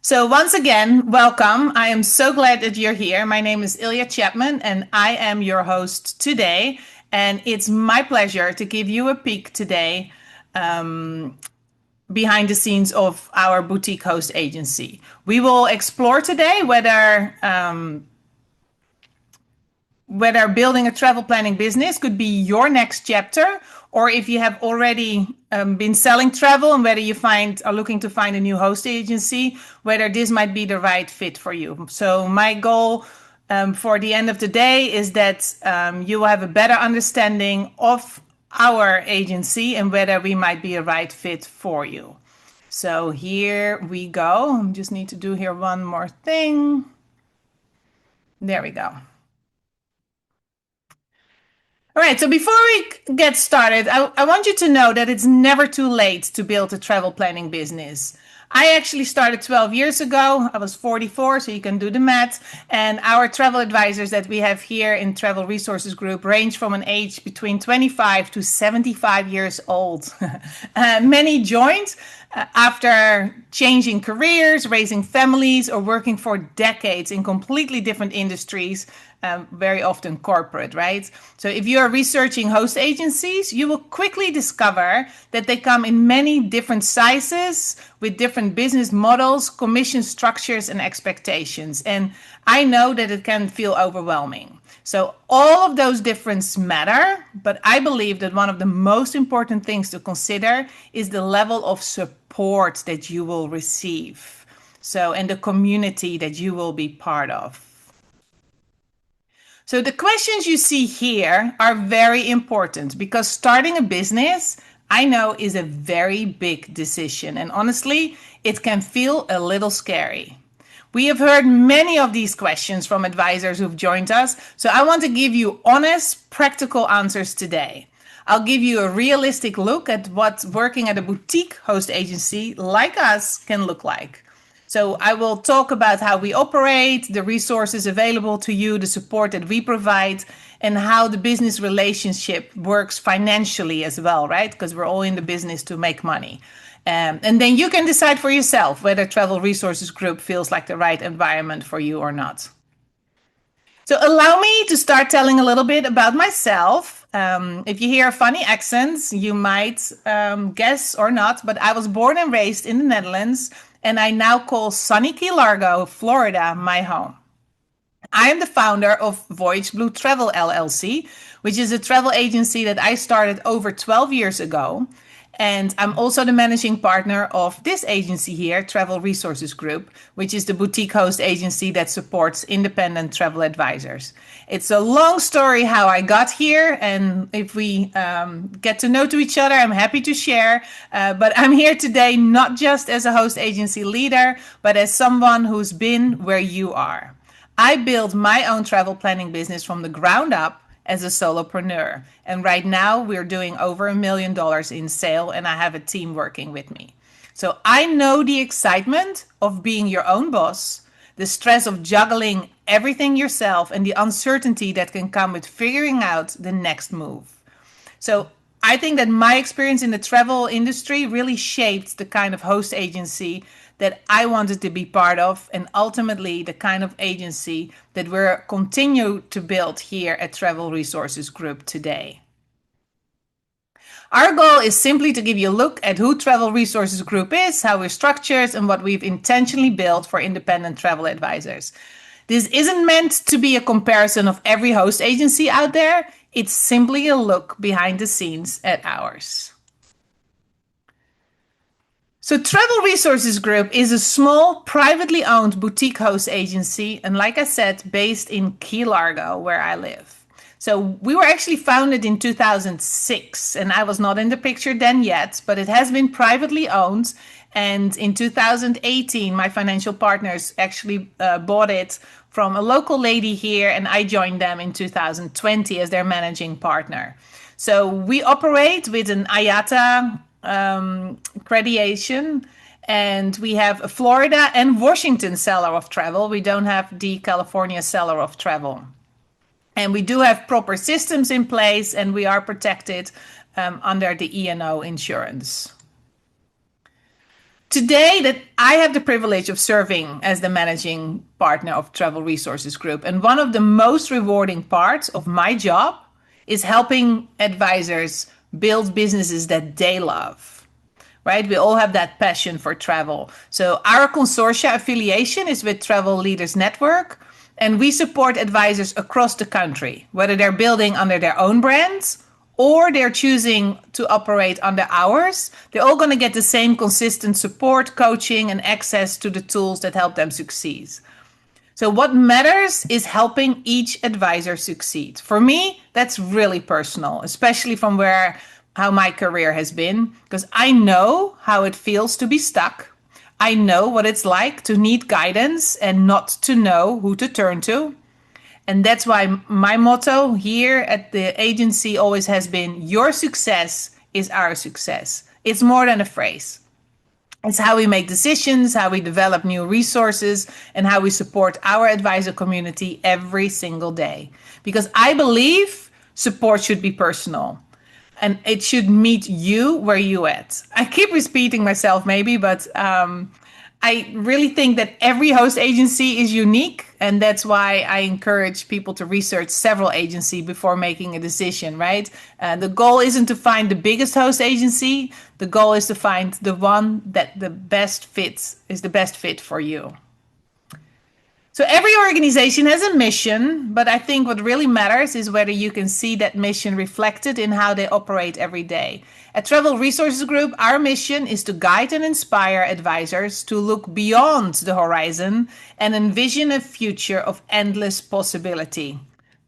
So once again, welcome. I am so glad that you're here. My name is Ilya Chapman, and I am your host today. And it's my pleasure to give you a peek today behind the scenes of our boutique host agency. We will explore today whether building a travel planning business could be your next chapter, or if you have already been selling travel and whether are looking to find a new host agency, whether this might be the right fit for you. So my goal for the end of the day is that you will have a better understanding of our agency and whether we might be a right fit for you. So here we go. I just need to do here one more thing. There we go. All right, so before we get started, I want you to know that it's never too late to build a travel planning business. I actually started 12 years ago. I was 44, so you can do the math. And our travel advisors that we have here in Travel Resources Group range from an age between 25 to 75 years old. Many joined after changing careers, raising families, or working for decades in completely different industries, very often corporate, right? So if you are researching host agencies, you will quickly discover that they come in many different sizes with different business models, commission structures, and expectations. And I know that it can feel overwhelming. So all of those differences matter, but I believe that one of the most important things to consider is the level of support that you will receive. So, and the community that you will be part of. So the questions you see here are very important because starting a business, I know, is a very big decision. And honestly, it can feel a little scary. We have heard many of these questions from advisors who've joined us, so I want to give you honest, practical answers today. I'll give you a realistic look at what working at a boutique host agency like us can look like. So I will talk about how we operate, the resources available to you, the support that we provide, and how the business relationship works financially as well, right? Because we're all in the business to make money. And then you can decide for yourself whether Travel Resources Group feels like the right environment for you or not. So allow me to start telling a little bit about myself. If you hear funny accents, you might guess or not, but I was born and raised in the Netherlands, and I now call sunny Key Largo, Florida, my home. I am the founder of Voyage Blue Travel LLC, which is a travel agency that I started over 12 years ago. And I'm also the managing partner of this agency here, Travel Resources Group, which is the boutique host agency that supports independent travel advisors. It's a long story how I got here, and if we get to know to each other, I'm happy to share. But I'm here today not just as a host agency leader, but as someone who's been where you are. I built my own travel planning business from the ground up as a solopreneur. And right now we're doing over $1 million in sale, and I have a team working with me. So I know the excitement of being your own boss, the stress of juggling everything yourself, and the uncertainty that can come with figuring out the next move. So I think that my experience in the travel industry really shaped the kind of host agency that I wanted to be part of, and ultimately the kind of agency that we're continue to build here at Travel Resources Group today. Our goal is simply to give you a look at who Travel Resources Group is, how we're structured, and what we've intentionally built for independent travel advisors. This isn't meant to be a comparison of every host agency out there. It's simply a look behind the scenes at ours. So Travel Resources Group is a small, privately owned boutique host agency, and like I said, based in Key Largo, where I live. So we were actually founded in 2006, and I was not in the picture then yet, but it has been privately owned. And in 2018, my financial partners actually bought it from a local lady here, and I joined them in 2020 as their managing partner. So we operate with an IATA accreditation, and we have a Florida and Washington seller of travel. We don't have the California seller of travel. And we do have proper systems in place, and we are protected under the E&O insurance. Today that I have the privilege of serving as the managing partner of Travel Resources Group. And one of the most rewarding parts of my job is helping advisors build businesses that they love. Right? We all have that passion for travel. So our consortia affiliation is with Travel Leaders Network, and we support advisors across the country, whether they're building under their own brands or they're choosing to operate under ours. They're all going to get the same consistent support, coaching, and access to the tools that help them succeed. So what matters is helping each advisor succeed. For me, that's really personal, especially from how my career has been, because I know how it feels to be stuck. I know what it's like to need guidance and not to know who to turn to. And that's why my motto here at the agency always has been, your success is our success. It's more than a phrase. It's how we make decisions, how we develop new resources, and how we support our advisor community every single day. Because I believe support should be personal and it should meet you where you at. I keep repeating myself maybe, but I really think that every host agency is unique, and that's why I encourage people to research several agencies before making a decision, right? The goal isn't to find the biggest host agency. The goal is to find the one that is the best fit for you. So every organization has a mission, but I think what really matters is whether you can see that mission reflected in how they operate every day. At Travel Resources Group, our mission is to guide and inspire advisors to look beyond the horizon and envision a future of endless possibility.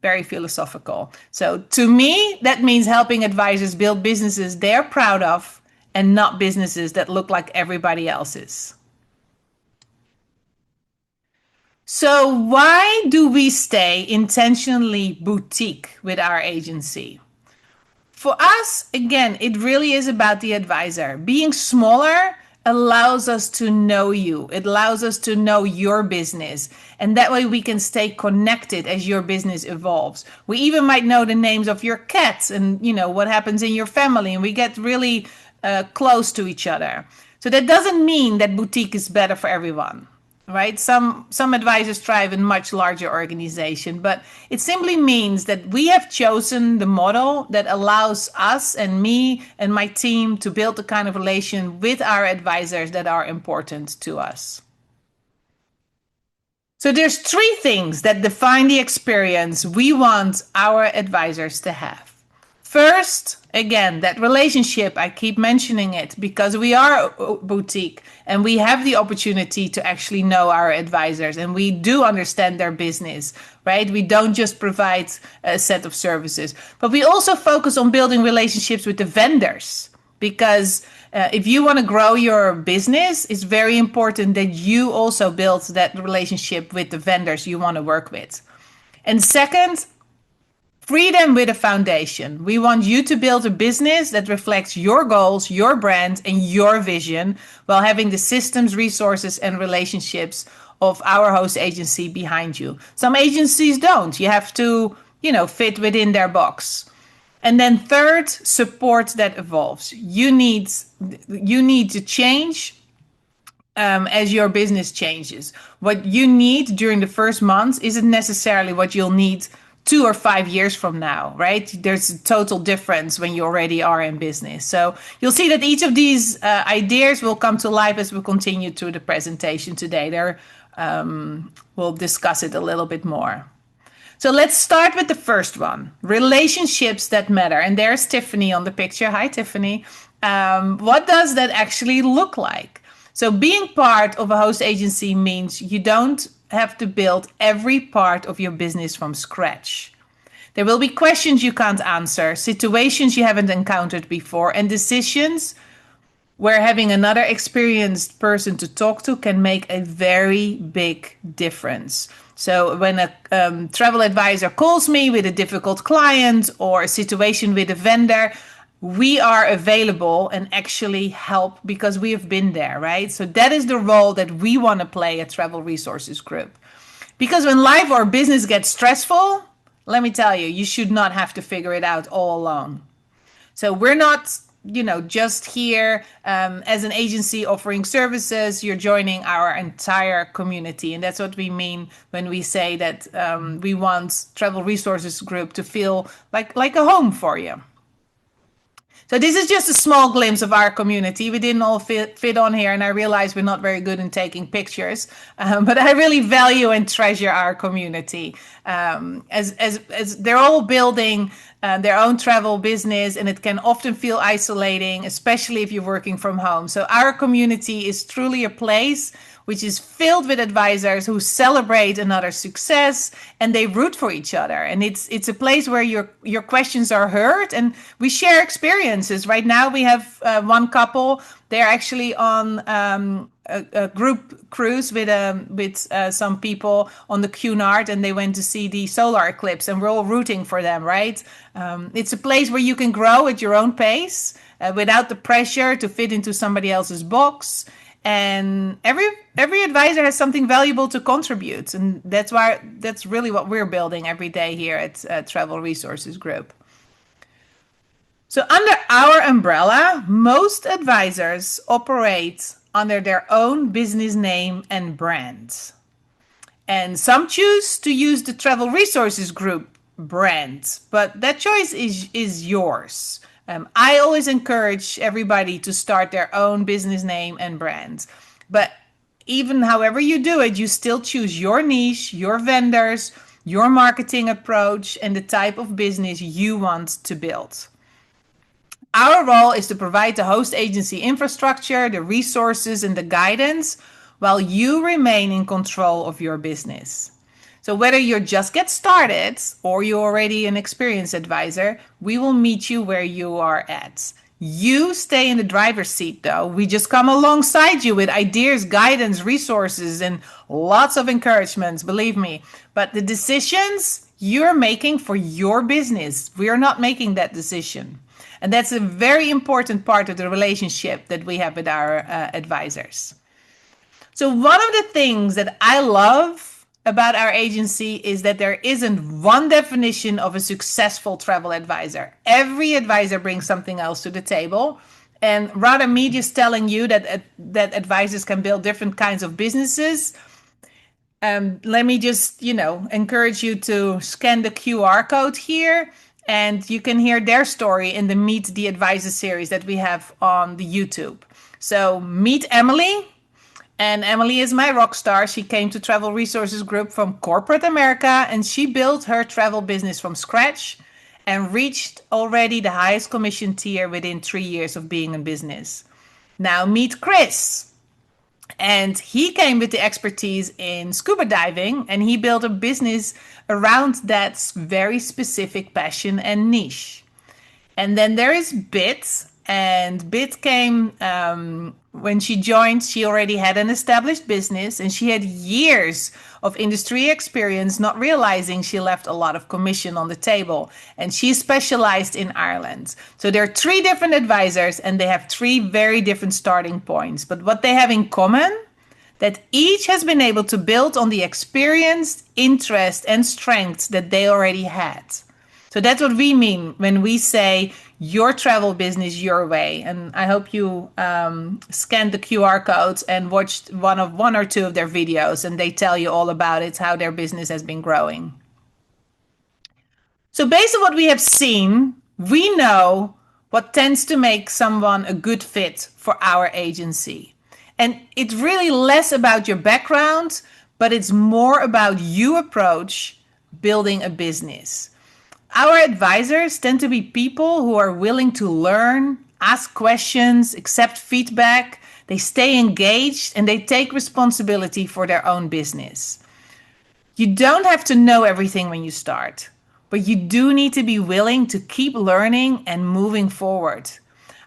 Very philosophical. So to me, that means helping advisors build businesses they're proud of and not businesses that look like everybody else's. So why do we stay intentionally boutique with our agency? For us, again, it really is about the advisor. Being smaller allows us to know you. It allows us to know your business. And that way we can stay connected as your business evolves. We even might know the names of your cats and, what happens in your family. And we get really close to each other. So that doesn't mean that boutique is better for everyone. Right? Some advisors thrive in much larger organization, but it simply means that we have chosen the model that allows us and me and my team to build the kind of relation with our advisors that are important to us. So there's 3 things that define the experience we want our advisors to have. First, again, that relationship, I keep mentioning it because we are a boutique and we have the opportunity to actually know our advisors and we do understand their business, right? We don't just provide a set of services, but we also focus on building relationships with the vendors because if you want to grow your business, it's very important that you also build that relationship with the vendors you want to work with. And second, freedom with a foundation. We want you to build a business that reflects your goals, your brand, and your vision while having the systems, resources, and relationships of our host agency behind you. Some agencies don't. You have to, fit within their box. And then third, support that evolves. You need to change as your business changes. What you need during the first months isn't necessarily what you'll need 2 or 5 years from now, right? There's a total difference when you already are in business. So you'll see that each of these ideas will come to life as we continue through the presentation today. We'll discuss it a little bit more. So let's start with the first one, relationships that matter. And there's Tiffany on the picture. Hi, Tiffany. What does that actually look like? So being part of a host agency means you don't have to build every part of your business from scratch. There will be questions you can't answer, situations you haven't encountered before, and decisions where having another experienced person to talk to can make a very big difference. So when a travel advisor calls me with a difficult client or a situation with a vendor, we are available and actually help because we have been there, right? So that is the role that we want to play at Travel Resources Group. Because when life or business gets stressful, let me tell you, you should not have to figure it out all alone. So we're not just here as an agency offering services. You're joining our entire community. And that's what we mean when we say that we want Travel Resources Group to feel like a home for you. So this is just a small glimpse of our community. We didn't all fit on here, and I realize we're not very good in taking pictures, but I really value and treasure our community. As they're all building their own travel business, and it can often feel isolating, especially if you're working from home. So our community is truly a place which is filled with advisors who celebrate another's success and they root for each other. And it's a place where your questions are heard and we share experiences. Right now we have one couple. They're actually on a group cruise with some people on the Cunard, and they went to see the solar eclipse, and we're all rooting for them, right? It's a place where you can grow at your own pace without the pressure to fit into somebody else's box. And every advisor has something valuable to contribute, and that's really what we're building every day here at Travel Resources Group. So under our umbrella, most advisors operate under their own business name and brand, and some choose to use the Travel Resources Group brand, but that choice is yours. I always encourage everybody to start their own business name and brand. But even however you do it, you still choose your niche, your vendors, your marketing approach, and the type of business you want to build. Our role is to provide the host agency infrastructure, the resources, and the guidance while you remain in control of your business. So whether you're just get started or you're already an experienced advisor, we will meet you where you are at. You stay in the driver's seat though. We just come alongside you with ideas, guidance, resources, and lots of encouragements, believe me. But the decisions you're making for your business, we are not making that decision. And that's a very important part of the relationship that we have with our advisors. So one of the things that I love about our agency is that there isn't one definition of a successful travel advisor. Every advisor brings something else to the table. And rather me just telling you that advisors can build different kinds of businesses, let me just, encourage you to scan the QR code here, and you can hear their story in the Meet the Advisor series that we have on the YouTube. So meet Emily. And Emily is my rock star. She came to Travel Resources Group from corporate America, and she built her travel business from scratch and reached already the highest commission tier within 3 years of being in business. Now meet Chris. And he came with the expertise in scuba diving, and he built a business around that very specific passion and niche. And then there is Bit. And Bit came when she joined. She already had an established business and she had years of industry experience, not realizing she left a lot of commission on the table. And she specialized in Ireland. So there are 3 different advisors and they have 3 very different starting points. But what they have in common, that each has been able to build on the experience, interest, and strengths that they already had. So that's what we mean when we say your travel business your way. And I hope you scanned the QR codes and watched one or two of their videos, and they tell you all about it, how their business has been growing. So based on what we have seen, we know what tends to make someone a good fit for our agency. And it's really less about your background, but it's more about you approach building a business. Our advisors tend to be people who are willing to learn, ask questions, accept feedback. They stay engaged and they take responsibility for their own business. You don't have to know everything when you start, but you do need to be willing to keep learning and moving forward.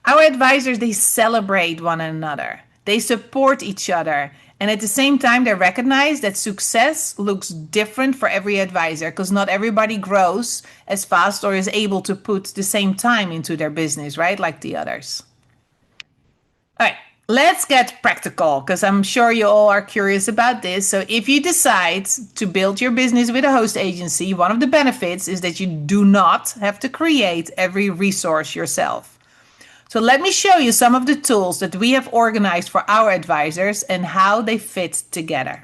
Our advisors, they celebrate one another. They support each other. And at the same time, they recognize that success looks different for every advisor because not everybody grows as fast or is able to put the same time into their business, right? Like the others. All right, let's get practical because I'm sure you all are curious about this. So if you decide to build your business with a host agency, one of the benefits is that you do not have to create every resource yourself. So let me show you some of the tools that we have organized for our advisors and how they fit together.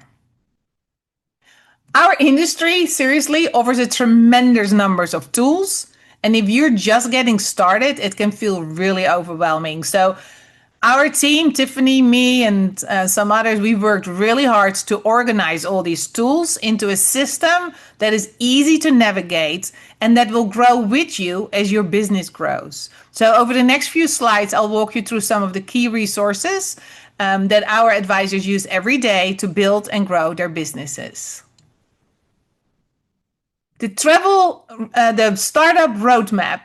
Our industry seriously offers a tremendous numbers of tools. And if you're just getting started, it can feel really overwhelming. So our team, Tiffany, me, and some others, we worked really hard to organize all these tools into a system that is easy to navigate and that will grow with you as your business grows. So over the next few slides, I'll walk you through some of the key resources that our advisors use every day to build and grow their businesses. The startup roadmap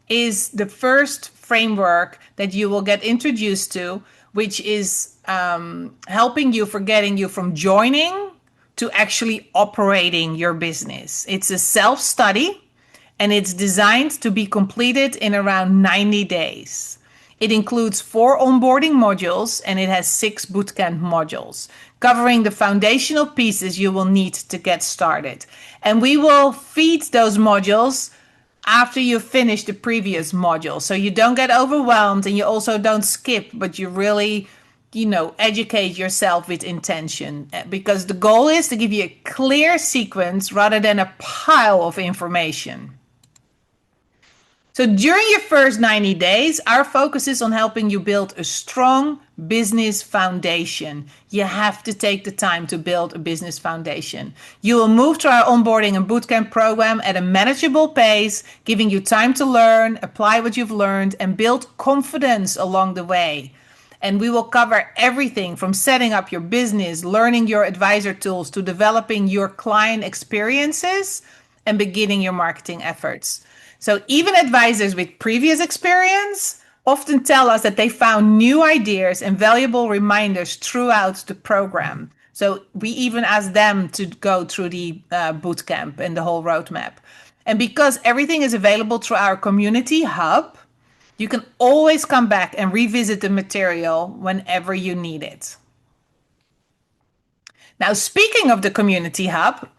is the first framework that you will get introduced to, which is helping you for getting you from joining to actually operating your business. It's a self-study and it's designed to be completed in around 90 days. It includes 4 onboarding modules and it has 6 bootcamp modules, covering the foundational pieces you will need to get started. And we will feed those modules after you finish the previous module. So you don't get overwhelmed and you also don't skip, but you really, educate yourself with intention. Because the goal is to give you a clear sequence rather than a pile of information. So during your first 90 days, our focus is on helping you build a strong business foundation. You have to take the time to build a business foundation. You will move to our onboarding and bootcamp program at a manageable pace, giving you time to learn, apply what you've learned, and build confidence along the way. And we will cover everything from setting up your business, learning your advisor tools, to developing your client experiences and beginning your marketing efforts. So even advisors with previous experience often tell us that they found new ideas and valuable reminders throughout the program. So we even ask them to go through the bootcamp and the whole roadmap. And because everything is available through our community hub, you can always come back and revisit the material whenever you need it. Now, speaking of the community hub,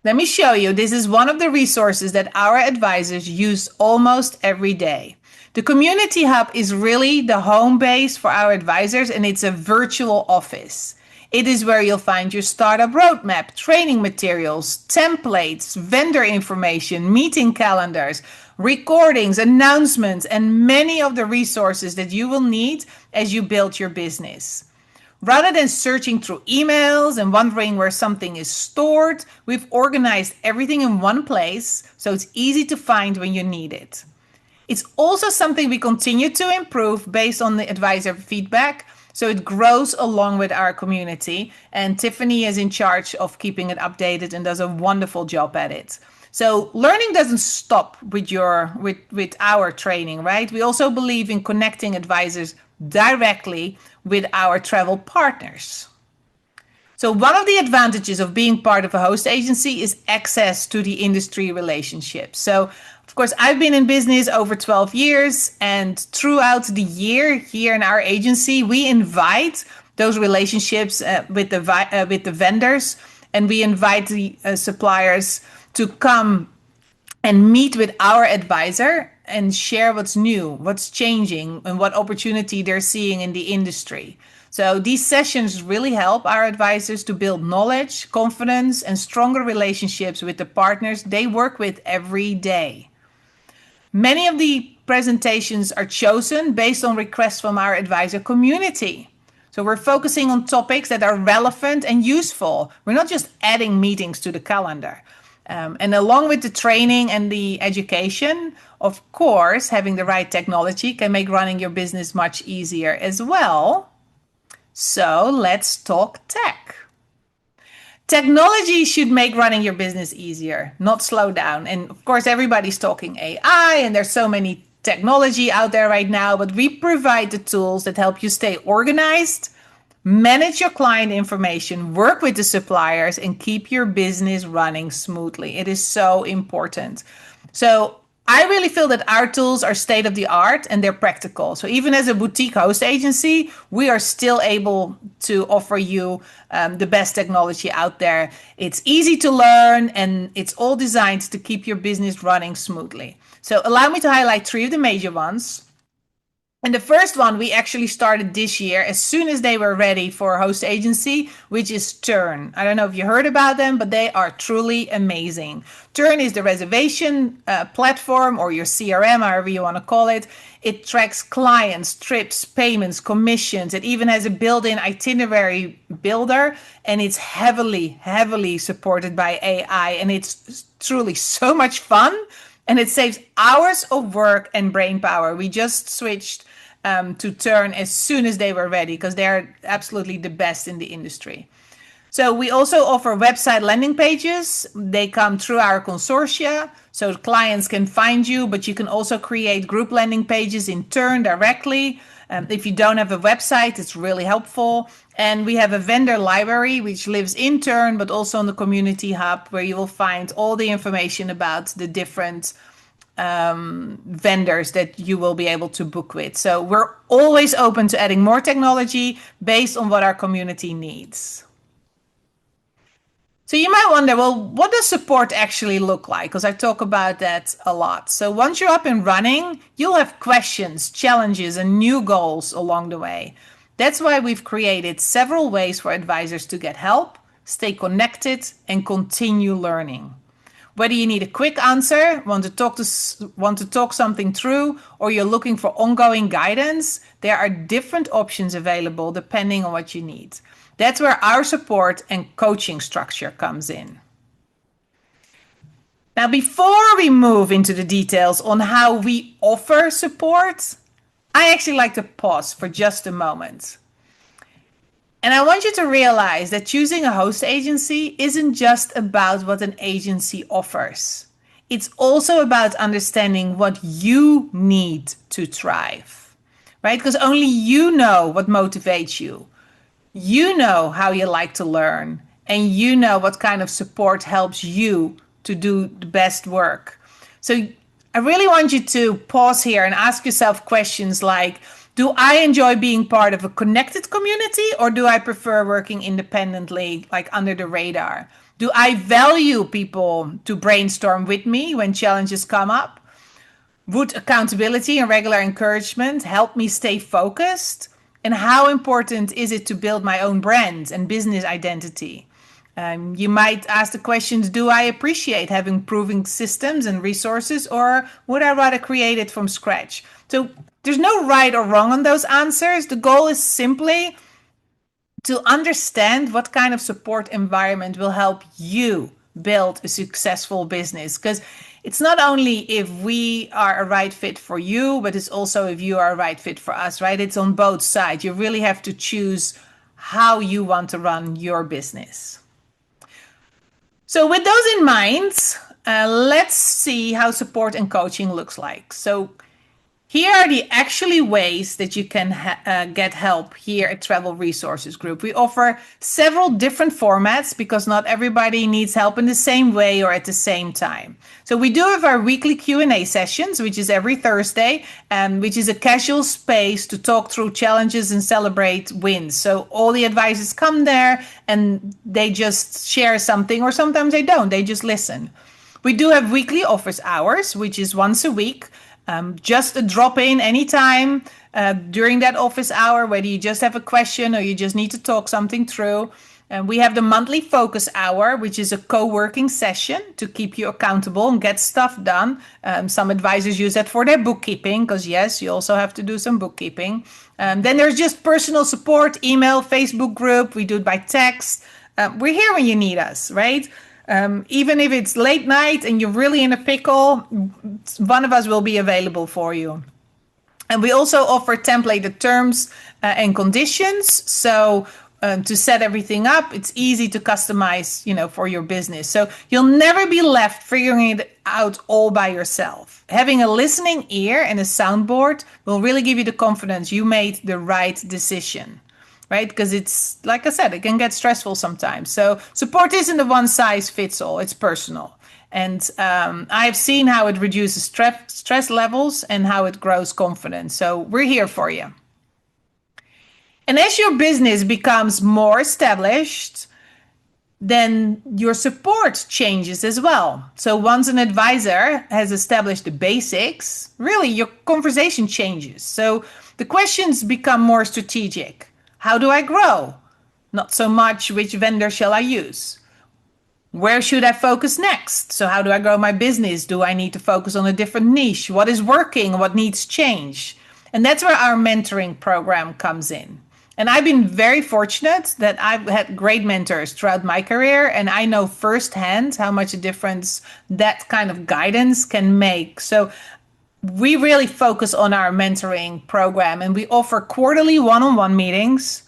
let me show you. This is one of the resources that our advisors use almost every day. The Community Hub is really the home base for our advisors, and it's a virtual office. It is where you'll find your startup roadmap, training materials, templates, vendor information, meeting calendars, recordings, announcements, and many of the resources that you will need as you build your business. Rather than searching through emails and wondering where something is stored, we've organized everything in one place so it's easy to find when you need it. It's also something we continue to improve based on the advisor feedback, so it grows along with our community, and Tiffany is in charge of keeping it updated and does a wonderful job at it. So learning doesn't stop with our training, right? We also believe in connecting advisors directly with our travel partners. So one of the advantages of being part of a host agency is access to the industry relationships. So of course, I've been in business over 12 years, and throughout the year here in our agency, we invite those relationships with the vendors, and we invite the suppliers to come and meet with our advisor and share what's new, what's changing, and what opportunity they're seeing in the industry. So these sessions really help our advisors to build knowledge, confidence, and stronger relationships with the partners they work with every day. Many of the presentations are chosen based on requests from our advisor community. So we're focusing on topics that are relevant and useful. We're not just adding meetings to the calendar. And along with the training and the education, of course, having the right technology can make running your business much easier as well. So let's talk tech. Technology should make running your business easier, not slow down. And of course, everybody's talking AI, and there's so many technology out there right now, but we provide the tools that help you stay organized, manage your client information, work with the suppliers, and keep your business running smoothly. It is so important. So I really feel that our tools are state of the art and they're practical. So even as a boutique host agency, we are still able to offer you the best technology out there. It's easy to learn and it's all designed to keep your business running smoothly. So allow me to highlight 3 of the major ones. And the first one we actually started this year as soon as they were ready for a host agency, which is Turn. I don't know if you heard about them, but they are truly amazing. Turn is the reservation platform, or your CRM, however you want to call it. It tracks clients, trips, payments, commissions. It even has a built-in itinerary builder, and it's heavily supported by AI. And it's truly so much fun, and it saves hours of work and brain power. We just switched to Turn as soon as they were ready, because they're absolutely the best in the industry. So we also offer website landing pages. They come through our consortia, so clients can find you, but you can also create group landing pages in Turn directly. If you don't have a website, it's really helpful. And we have a vendor library, which lives in Turn, but also on the community hub, where you will find all the information about the different vendors that you will be able to book with. So we're always open to adding more technology based on what our community needs. So you might wonder, well, what does support actually look like? Because I talk about that a lot. So once you're up and running, you'll have questions, challenges, and new goals along the way. That's why we've created several ways for advisors to get help, stay connected, and continue learning. Whether you need a quick answer, want to talk something through, or you're looking for ongoing guidance, there are different options available depending on what you need. That's where our support and coaching structure comes in. Now, before we move into the details on how we offer support, I actually like to pause for just a moment. And I want you to realize that choosing a host agency isn't just about what an agency offers. It's also about understanding what you need to thrive, right? Because only you know what motivates you. You know how you like to learn, and you know what kind of support helps you to do the best work. So I really want you to pause here and ask yourself questions like, do I enjoy being part of a connected community, or do I prefer working independently, like under the radar? Do I value people to brainstorm with me when challenges come up? Would accountability and regular encouragement help me stay focused? And how important is it to build my own brand and business identity? You might ask the questions, do I appreciate having proven systems and resources, or would I rather create it from scratch? So there's no right or wrong on those answers. The goal is simply to understand what kind of support environment will help you build a successful business. Because it's not only if we are a right fit for you, but it's also if you are a right fit for us, right? It's on both sides. You really have to choose how you want to run your business. So with those in mind, let's see how support and coaching looks like. So here are the actually ways that you can get help here at Travel Resources Group. We offer several different formats because not everybody needs help in the same way or at the same time. So we do have our weekly Q&A sessions, which is every Thursday, which is a casual space to talk through challenges and celebrate wins. So all the advisors come there and they just share something, or sometimes they don't, they just listen. We do have weekly office hours, which is once a week. Just a drop in anytime during that office hour, whether you just have a question or you just need to talk something through. And we have the monthly focus hour, which is a co-working session to keep you accountable and get stuff done. Some advisors use that for their bookkeeping, because yes, you also have to do some bookkeeping. Then there's just personal support, email, Facebook group. We do it by text. We're here when you need us, right? Even if it's late night and you're really in a pickle, one of us will be available for you. And we also offer templated terms and conditions. So to set everything up, it's easy to customize, for your business. So you'll never be left figuring it out all by yourself. Having a listening ear and a soundboard will really give you the confidence you made the right decision. Right? Because it's, like I said, it can get stressful sometimes. So support isn't a one size fits all. It's personal. And I've seen how it reduces stress levels and how it grows confidence. So we're here for you. And as your business becomes more established, then your support changes as well. So once an advisor has established the basics, really your conversation changes. So The questions become more strategic. How do I grow? Not so much which vendor shall I use? Where should I focus next? So, how do I grow my business? Do I need to focus on a different niche? What is working? What needs change? And that's where our mentoring program comes in. And I've been very fortunate that I've had great mentors throughout my career, and I know firsthand how much a difference that kind of guidance can make. So, we really focus on our mentoring program, and we offer quarterly one-on-one meetings.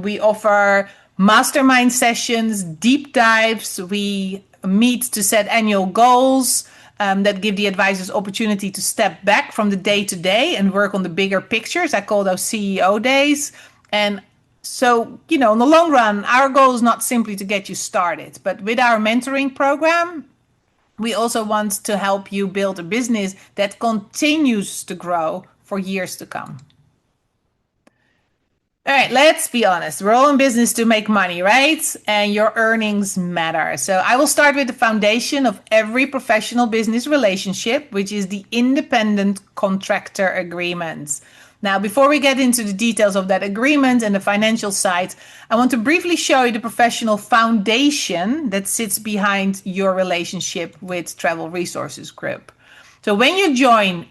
We offer mastermind sessions, deep dives. We meet to set annual goals that give the advisors opportunity to step back from the day to day and work on the bigger pictures. I call those CEO days. And so, in the long run, our goal is not simply to get you started, but with our mentoring program, we also want to help you build a business that continues to grow for years to come. All right, let's be honest. We're all in business to make money, right? And your earnings matter. So I will start with the foundation of every professional business relationship, which is the independent contractor agreement. Now, before we get into the details of that agreement and the financial side, I want to briefly show you the professional foundation that sits behind your relationship with Travel Resources Group. So when you join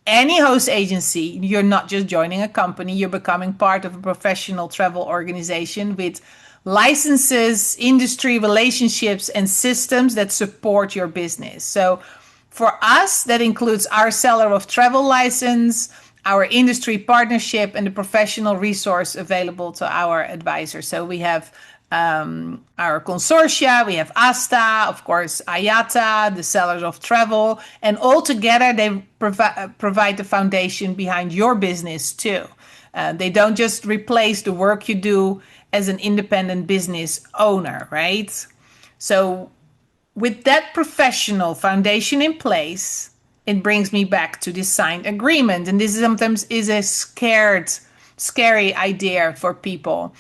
any host agency, you're not just joining a company, you're becoming part of a professional travel organization with licenses, industry relationships, and systems that support your business. So for us, that includes our seller of travel license, our industry partnership, and the professional resource available to our advisors. So we have our consortia, we have ASTA, of course, IATA, the sellers of travel, and all together they provide the foundation behind your business too. They don't just replace the work you do as an independent business owner, right? So with that professional foundation in place, it brings me back to this signed agreement. And this sometimes is a scary idea for people.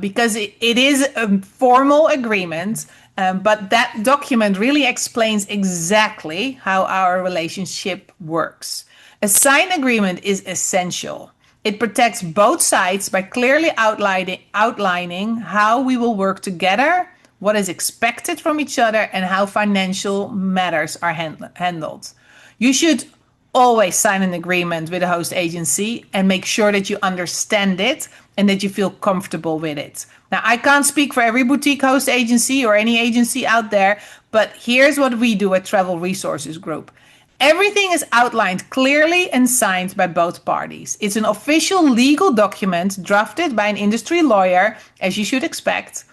Because it is a formal agreement, but that document really explains exactly how our relationship works. A signed agreement is essential. It protects both sides by clearly outlining how we will work together, what is expected from each other, and how financial matters are handled. You should always sign an agreement with a host agency and make sure that you understand it and that you feel comfortable with it. Now, I can't speak for every boutique host agency or any agency out there, but here's what we do at Travel Resources Group. Everything is outlined clearly and signed by both parties. It's an official legal document drafted by an industry lawyer, as you should expect.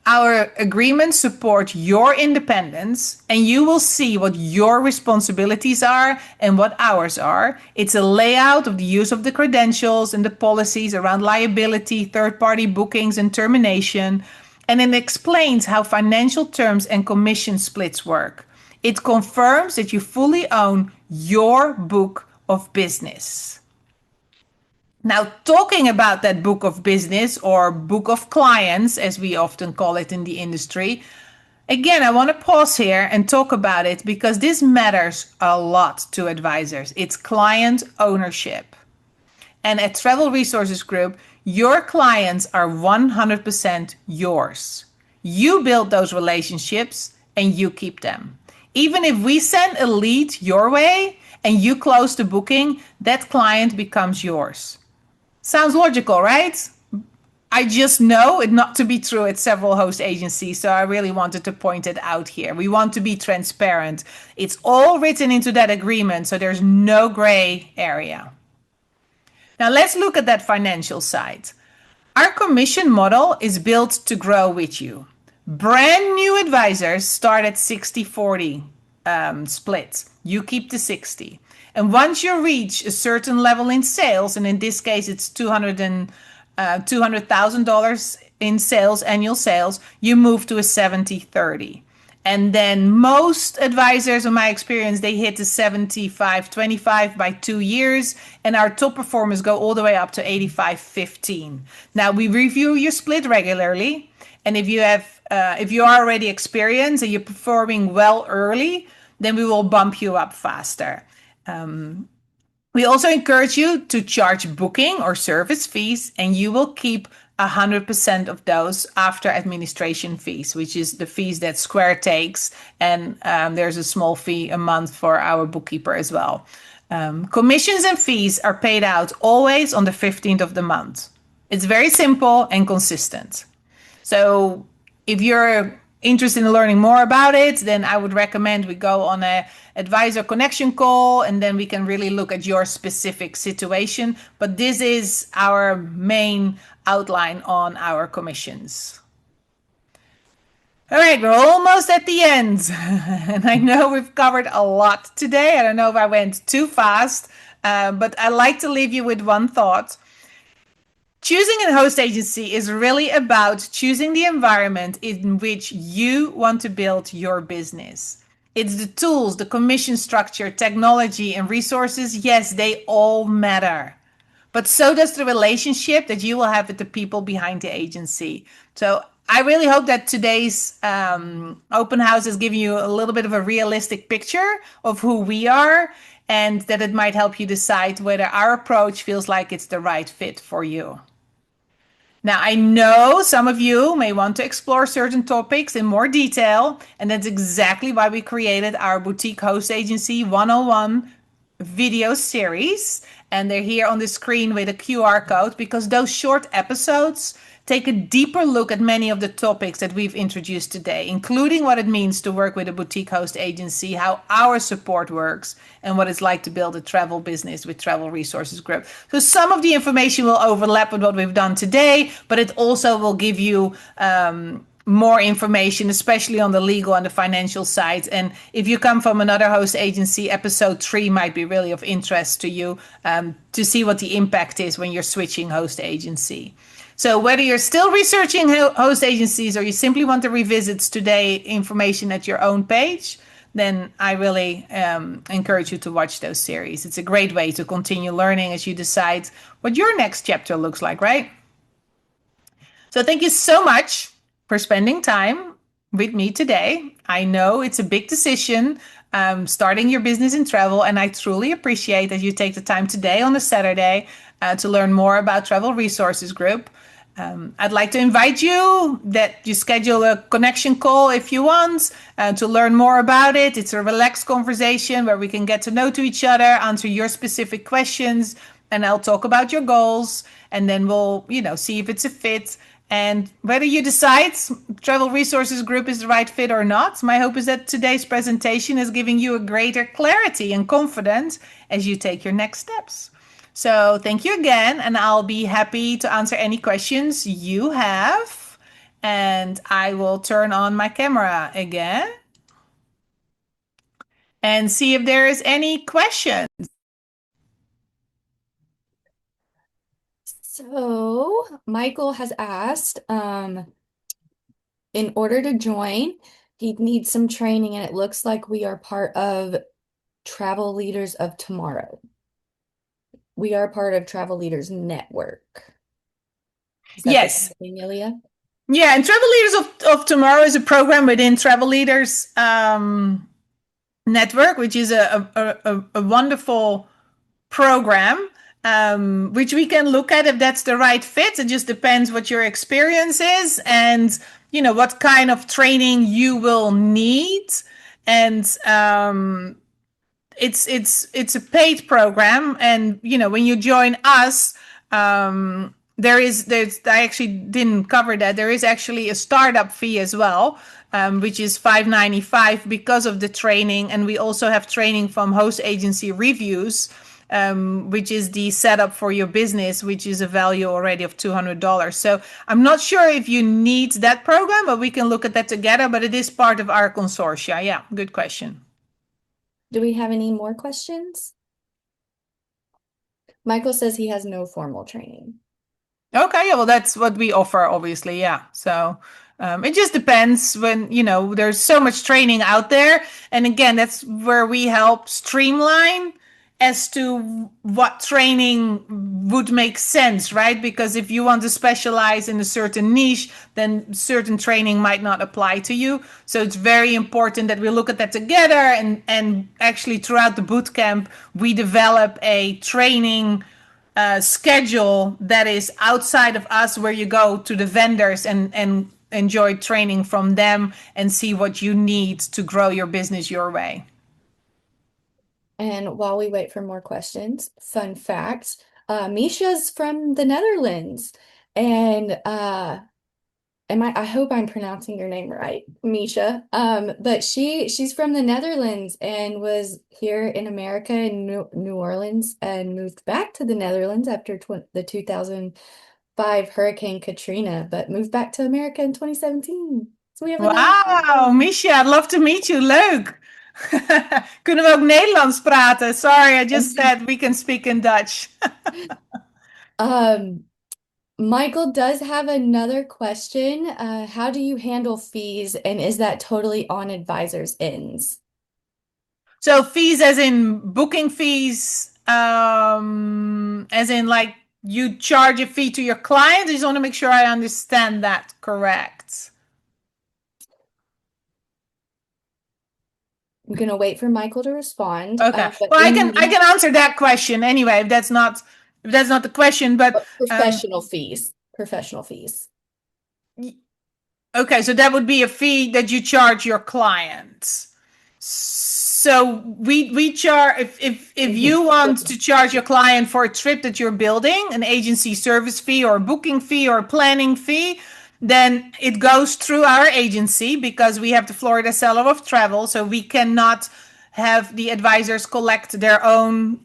Our agreements support your independence, and you will see what your responsibilities are and what ours are. It's a layout of the use of the credentials and the policies around liability, third-party bookings, and termination, and it explains how financial terms and commission splits work. It confirms that you fully own your book of business. Now, talking about that book of business or book of clients, as we often call it in the industry, again, I want to pause here and talk about it because this matters a lot to advisors. It's client ownership. And at Travel Resources Group, your clients are 100% yours. You build those relationships and you keep them. Even if we send a lead your way and you close the booking, that client becomes yours. Sounds logical, right? I just know it not to be true at several host agencies, so I really wanted to point it out here. We want to be transparent. It's all written into that agreement, so there's no gray area. Now let's look at that financial side. Our commission model is built to grow with you. Brand new advisors start at 60-40 split. You keep the 60. And once you reach a certain level in sales, and in this case it's $200,000 in sales, annual sales, you move to a 70-30. And then most advisors, in my experience, they hit the 75-25 by 2 years, and our top performers go all the way up to 85-15. Now we review your split regularly, and if you are already experienced and you're performing well early, then we will bump you up faster. We also encourage you to charge booking or service fees, and you will keep 100% of those after administration fees, which is the fees that Square takes. And there's a small fee a month for our bookkeeper as well. Commissions and fees are paid out always on the 15th of the month. It's very simple and consistent. So if you're interested in learning more about it, then I would recommend we go on a advisor connection call, and then we can really look at your specific situation. But this is our main outline on our commissions. All right, we're almost at the end. And I know we've covered a lot today. I don't know if I went too fast, but I like to leave you with one thought. Choosing a host agency is really about choosing the environment in which you want to build your business. It's the tools, the commission structure, technology, and resources. Yes, they all matter. But so does the relationship that you will have with the people behind the agency. So I really hope that today's open house is giving you a little bit of a realistic picture of who we are, and that it might help you decide whether our approach feels like it's the right fit for you. Now, I know some of you may want to explore certain topics in more detail, and that's exactly why we created our Boutique Host Agency 101 video series. And they're here on the screen with a QR code, because those short episodes take a deeper look at many of the topics that we've introduced today, including what it means to work with a boutique host agency, how our support works, and what it's like to build a travel business with Travel Resources Group. So some of the information will overlap with what we've done today, but it also will give you more information, especially on the legal and the financial side. And if you come from another host agency, episode 3 might be really of interest to you, to see what the impact is when you're switching host agency. So whether you're still researching host agencies, or you simply want to revisit today information at your own page, then I really encourage you to watch those series. It's a great way to continue learning as you decide what your next chapter looks like, right? So thank you so much for spending time with me today. I know it's a big decision, starting your business in travel, and I truly appreciate that you take the time today on a Saturday to learn more about Travel Resources Group. I'd like to invite you that you schedule a connection call if you want to learn more about it. It's a relaxed conversation where we can get to know to each other, answer your specific questions, and I'll talk about your goals, and then we'll, see if it's a fit. And whether you decide Travel Resources Group is the right fit or not, my hope is that today's presentation is giving you a greater clarity and confidence as you take your next steps. So thank you again, and I'll be happy to answer any questions you have. And I will turn on my camera again and see if there is any question. So Michael has asked, in order to join, he needs some training, and it looks like we are part of Travel Leaders of Tomorrow. We are part of Travel Leaders Network. Is that Yes. the thing, Amelia? Yeah, and Travel Leaders of Tomorrow is a program within Travel Leaders Network, which is a wonderful program, which we can look at if that's the right fit. It just depends what your experience is, and what kind of training you will need. And it's a paid program, and when you join us, there's I actually didn't cover that. There is actually a startup fee as well, which is $5.95 because of the training, and we also have training from host agency reviews, which is the setup for your business, which is a value already of $200. So I'm not sure if you need that program, but we can look at that together. But it is part of our consortia. Yeah, good question. Do we have any more questions? Michael says he has no formal training. Okay, yeah, well, that's what we offer, obviously. Yeah. So it just depends when, there's so much training out there. And again, that's where we help streamline as to what training would make sense, right? Because if you want to specialize in a certain niche, then certain training might not apply to you. So it's very important that we look at that together. And actually, throughout the boot camp, we develop a training schedule that is outside of us, where you go to the vendors and enjoy training from them and see what you need to grow your business your way. And while we wait for more questions, fun fact, Misha's from the Netherlands. And I hope I'm pronouncing your name right, Misha. But she's from the Netherlands and was here in America in New Orleans and moved back to the Netherlands after tw the 2005 Hurricane Katrina, but moved back to America in 2017. So we have a Wauw, Netherlands. Misha, I'd love to meet you. Leuk. Kunnen we ook Nederlands praten? Sorry, I just said we can speak in Dutch. Um, Michael does have another question. How do you handle fees, and is that totally on advisors' ends? So fees as in booking fees, as in like you charge a fee to your client. I just want to make sure I understand that correct. I'm gonna wait for Michael to respond. Okay. But Well, I in can I the can answer that question anyway if that's not the question, but professional fees, professional fees. okay, so that would be a fee that you charge your clients. So we charge if you want to charge your client for a trip that you're building, an agency service fee or a booking fee or a planning fee, then it goes through our agency because we have the Florida Seller of Travel, so we cannot have the advisors collect their own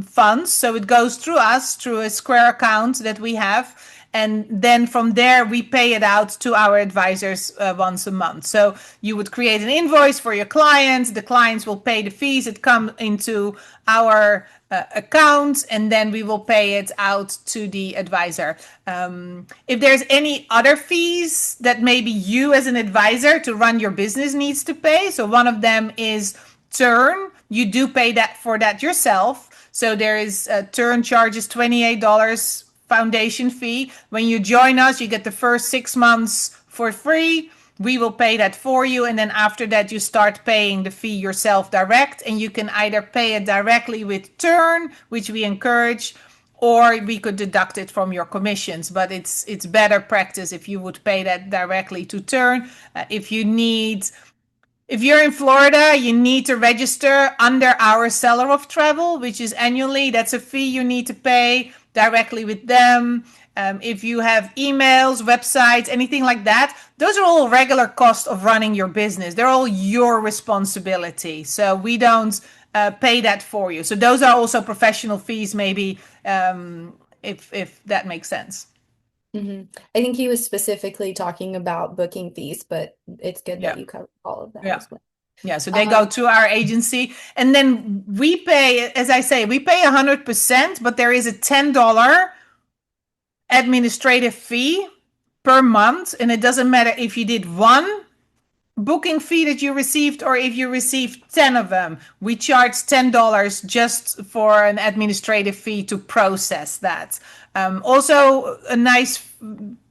funds. So it goes through us through a Square account that we have. And then from there, we pay it out to our advisors once a month. So you would create an invoice for your clients. The clients will pay the fees. It comes into our account, and then we will pay it out to the advisor. If there's any other fees that maybe you as an advisor to run your business needs to pay, so one of them is turn. You do pay that for that yourself. So there is turn charges $28 foundation fee. When you join us, you get the first 6 months for free. We will pay that for you. And then after that, you start paying the fee yourself direct. And you can either pay it directly with Turn, which we encourage, or we could deduct it from your commissions. But it's better practice if you would pay that directly to Turn. If you're in Florida, you need to register under our Seller of Travel, which is annually. That's a fee you need to pay directly with them. If you have emails, websites, anything like that, those are all regular costs of running your business. They're all your responsibility. So we don't pay that for you. So those are also professional fees, maybe, if that makes sense. Mhm. I think he was specifically talking about booking fees, but it's good that Yeah. you covered all of that Yeah. as well. Yeah, so they go Um, to our agency, and then we pay, as I say, we pay 100%, but there is a $10 administrative fee per month, and it doesn't matter if you did one booking fee that you received or if you received 10 of them. We charge $10 just for an administrative fee to process that. Also, a nice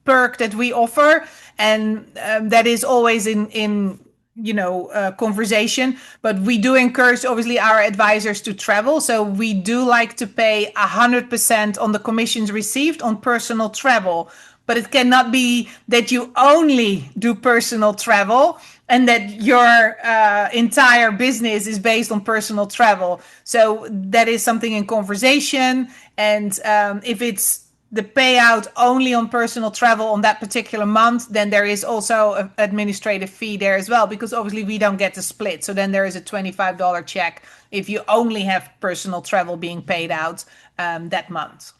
perk that we offer, and that is always in conversation, but we do encourage obviously our advisors to travel, so we do like to pay 100% on the commissions received on personal travel. But it cannot be that you only do personal travel and that your entire business is based on personal travel. So that is something in conversation. And if it's the payout only on personal travel on that particular month, then there is also an administrative fee there as well, because obviously we don't get the split. So then there is a $25 check if you only have personal travel being paid out that month.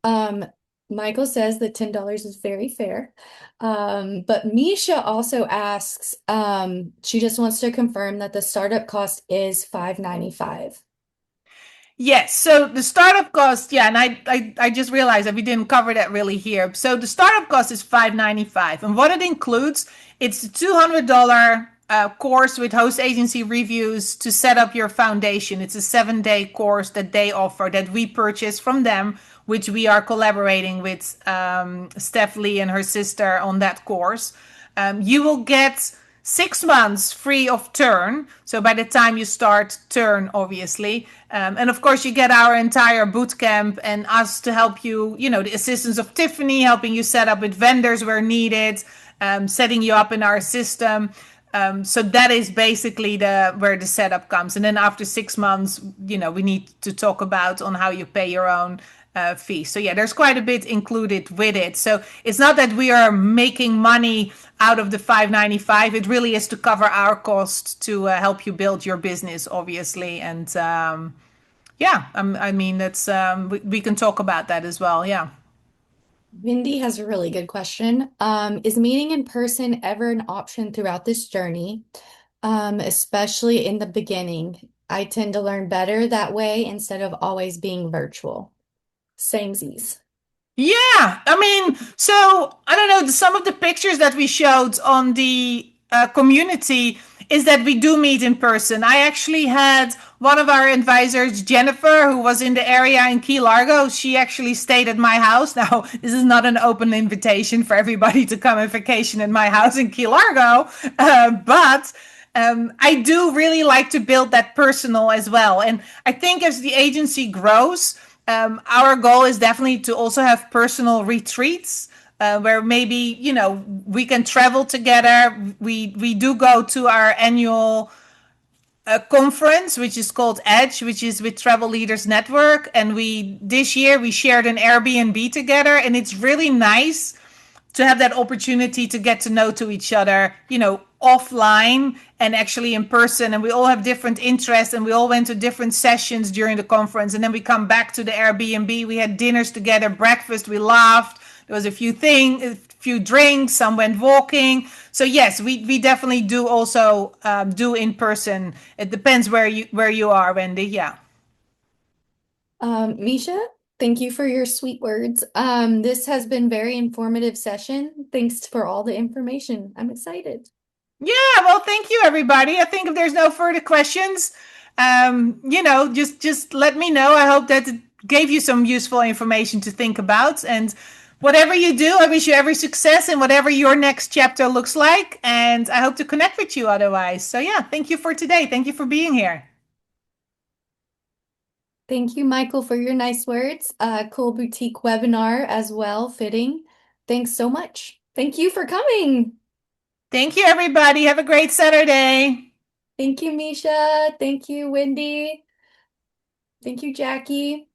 um, Michael says that $10 is very fair. But Misha also asks, she just wants to confirm that the startup cost is $595. Yes, so the startup cost, yeah, and I just realized that we didn't cover that really here. So the startup cost is $595, and what it includes, it's a $200 course with host agency reviews to set up your foundation. It's a 7-day course that they offer that we purchase from them, which we are collaborating with Steph Lee and her sister on that course. You will get 6 months free of Turn. So by the time you start Turn, obviously. And of course, you get our entire boot camp and us to help you, the assistance of Tiffany, helping you set up with vendors where needed, setting you up in our system. So that is basically the where the setup comes. And then after 6 months, we need to talk about on how you pay your own fee. So yeah, there's quite a bit included with it. So it's not that we are making money out of the 595. It really is to cover our costs to help you build your business, obviously. And yeah, I mean that's we can talk about that as well. Yeah. Mindy has a really good question. Is meeting in person ever an option throughout this journey? Especially in the beginning. I tend to learn better that way instead of always being virtual. Samesies. Yeah, I mean, so I don't know. Some of the pictures that we showed on the community is that we do meet in person. I actually had one of our advisors, Jennifer, who was in the area in Key Largo. She actually stayed at my house. Now, this is not an open invitation for everybody to come and vacation in my house in Key Largo, but I do really like to build that personal as well. And I think as the agency grows, our goal is definitely to also have personal retreats where maybe we can travel together. We do go to our annual conference, which is called Edge, which is with Travel Leaders Network, and we this year we shared an Airbnb together, and it's really nice to have that opportunity to get to know to each other, offline and actually in person. And we all have different interests and we all went to different sessions during the conference. And then we come back to the Airbnb. We had dinners together, breakfast, we laughed. There was a few drinks, some went walking. So yes, we definitely do also do in person. It depends where you are, Wendy. Yeah. Misha, thank you for your sweet words. This has been very informative session. Thanks for all the information. I'm excited. Yeah, well, thank you, everybody. I think if there's no further questions, just let me know. I hope that it gave you some useful information to think about. And whatever you do, I wish you every success in whatever your next chapter looks like. And I hope to connect with you otherwise. So yeah, thank you for today. Thank you for being here. Thank you, Michael, for your nice words. Cool boutique webinar as well, fitting. Thanks so much. Thank you for coming. Thank you, everybody. Have a great Saturday. Thank you, Misha. Thank you, Wendy. Thank you, Jackie.